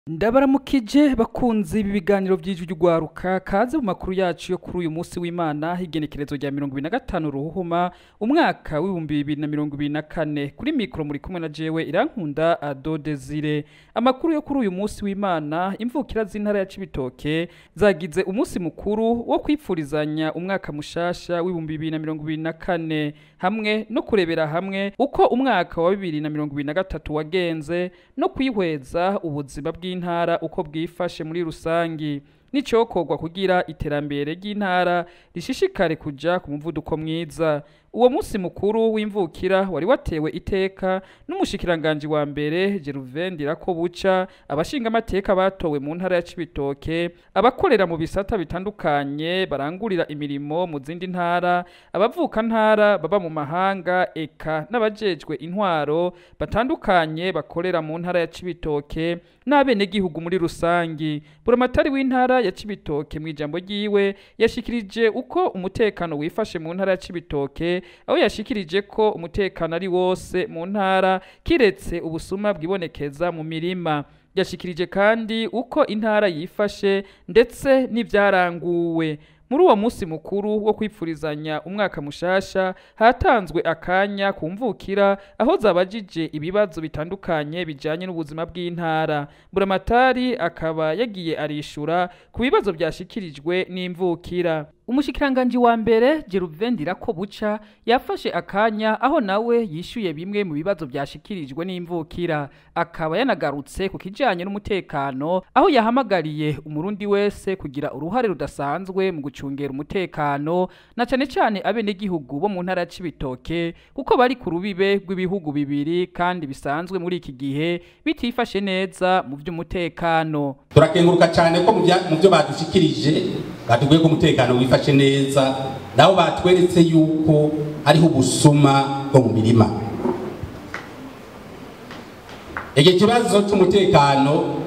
Ndabaramukije bakunzi ibi biganiro by'urwaruka kaze mu makuru yacu yo kuri uyu munsi w'Imana igenekerezo rya 2025 ruhuma umwaka w'2024 kuri mikro muri kumwe na jewe Irankunda Ado Desire. Amakuru yo kuri uyu munsi w'Imana, imvukira z'intara ya Cibitoke zagize umunsi mukuru wo kwipfurizanya umwaka mushasha w'2024 hamwe no kurebera hamwe uko umwaka wa 2023 wagenze no kwihweza ubuzima bw'intara uko bwifashe muri rusangi n'icokorwa kugira iterambere ry'intara rishishikare kuja ku muvuduko mwiza. Uwo munsi mukuru w'imvukira wari watewe iteka n'umushikiranganje wa mbere RY'URWARUKA, abashinga amateka batowe mu ntara ya Cibitoke, abakorera mu bisata bitandukanye barangurira imirimo mu zindi ntara, abavuka ntara baba mu mahanga eka n'abajejwe intwaro batandukanye bakorera mu ntara ya Cibitoke n'abene gihugu muri rusangi. Buramatari w'intara ya Cibitoke mu ijambo ryiwe yashikirije uko umutekano wifashe mu ntara ya Cibitoke, aho yashikirije ko umutekano ari wose mu ntara kiretse ubusuma bwibonekeza mu mirima. Yashikirije kandi uko intara yifashe ndetse n'ivyaranguwe. Muri uwo munsi mukuru wo kwipfurizanya umwaka mushasha hatanzwe akanya kumvukira aho zabajije ibibazo bitandukanye bijanye n'ubuzima bw'intara. Buramatari akaba yagiye arishura ku bibazo byashikirijwe n'imvukira. Umushikiranganje wa mbere RY'URWARUKA yafashe akanya aho nawe yishuye bimwe mu bibazo byashikirijwe n'imvukira, akaba yanagarutse ku kijanye n'umutekano aho yahamagariye umurundi wese kugira uruhare rudasanzwe mu gucungera umutekano na cane cane abene gihugu bo mu ntara ya Cibitoke kuko bari ku rubibe rw'ibihugu bibiri kandi bisanzwe muri iki gihe bitifashe neza mu by'umutekano. Turakenguruka cyane ko mu byo badushikirije batubwiye ko umutekano wifashe neza, nabo batweretse yuko hariho ubusuma bwo mu mirima. Ege kibazo cy'umutekano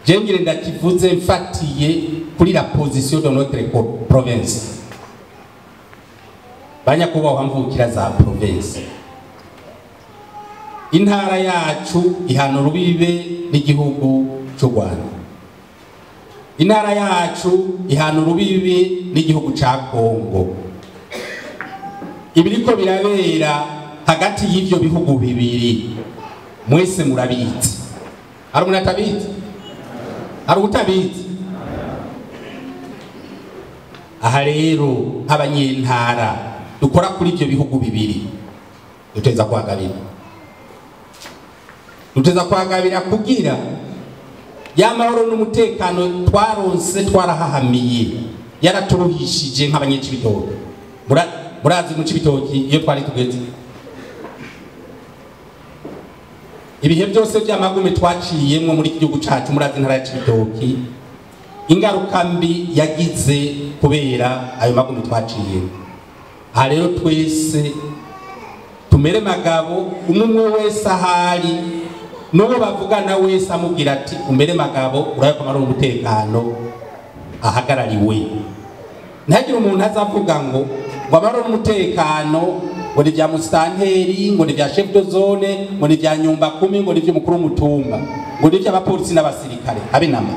jengire ndakivuze mfatiye kuri la position de notre province. Banyakubahwa mvukira za province, intara yacu ihana urubibe n'igihugu cy'u Rwanda. Intara yacu ihana urubibi n'igihugu ca Kongo. Ibiriko birabera hagati y'ivyo bihugu bibiri mwese murabizi. Ari umuntu atabizi? Ari utabizi? Aha rero nk'abanyentara dukora kuri ivyo bihugu bibiri duteza kwagabira kugira y'amahoro n'umutekano twaronse twarahahamiye yaraturuhishije nk'abanyecibitoke. Murazi mu Cibitoke iyo twari tugeze ibihe byose by'amagume twaciyemwo muri igihugu cacu. Murazi intara ya Cibitoke ingaruka mbi yagize kubera ayo magume twaciyemwo. Aha rero twese tumere magabo, umwe wese ahari nubo bavugana wese amubwira ati umbere magabo uraye ko marungu umutekano ahagarariwe. Ntagire umuntu azavuga ngo amaro n'umutekano ngo ni bya musitanteri, ngo ni bya chef de zone, ngo ni bya nyumba 10, ngo ni byo mukuru w'umutumba, ngo ni by'abapolisi n'abasirikare. Habe nama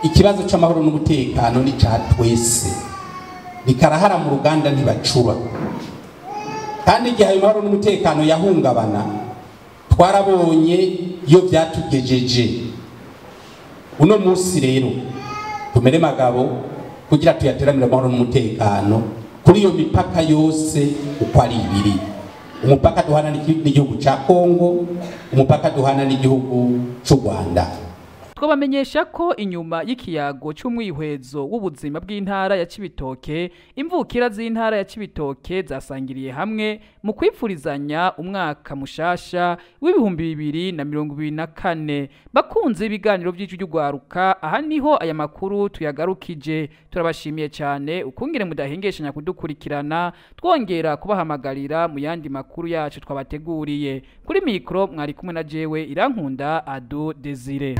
ikibazo c'amahoro n'umutekano ni ca twese, bikarahara mu ruganda ntibacura. Kandi igihe ayo mahoro n'umutekano yahungabana twarabonye iyo byatugejeje. Uno munsi rero tumere magabo kugira tuyateramira amahoro n'umutekano kuri iyo mipaka yose uko ari ibiri. Umupaka duhana n'igihugu ca Kongo, umupaka duhana n'igihugu c'u Rwanda. Twabamenyesha ko inyuma y'ikiyago cy'umwihwezo w'ubuzima bw'intara ya Cibitoke, imvukira z'intara ya Cibitoke zasangiriye hamwe mu kwipfurizanya umwaka mushasha w'2024. Bakunze ibiganiro by'urwaruka, aha niho aya makuru tuyagarukije. Turabashimiye cyane ukungire mudahengeshanya kudukurikirana, twongera kubahamagarira mu yandi makuru yacu twabateguriye. Kuri mikro mwari kumwe na jewe Irankunda Ado Desire.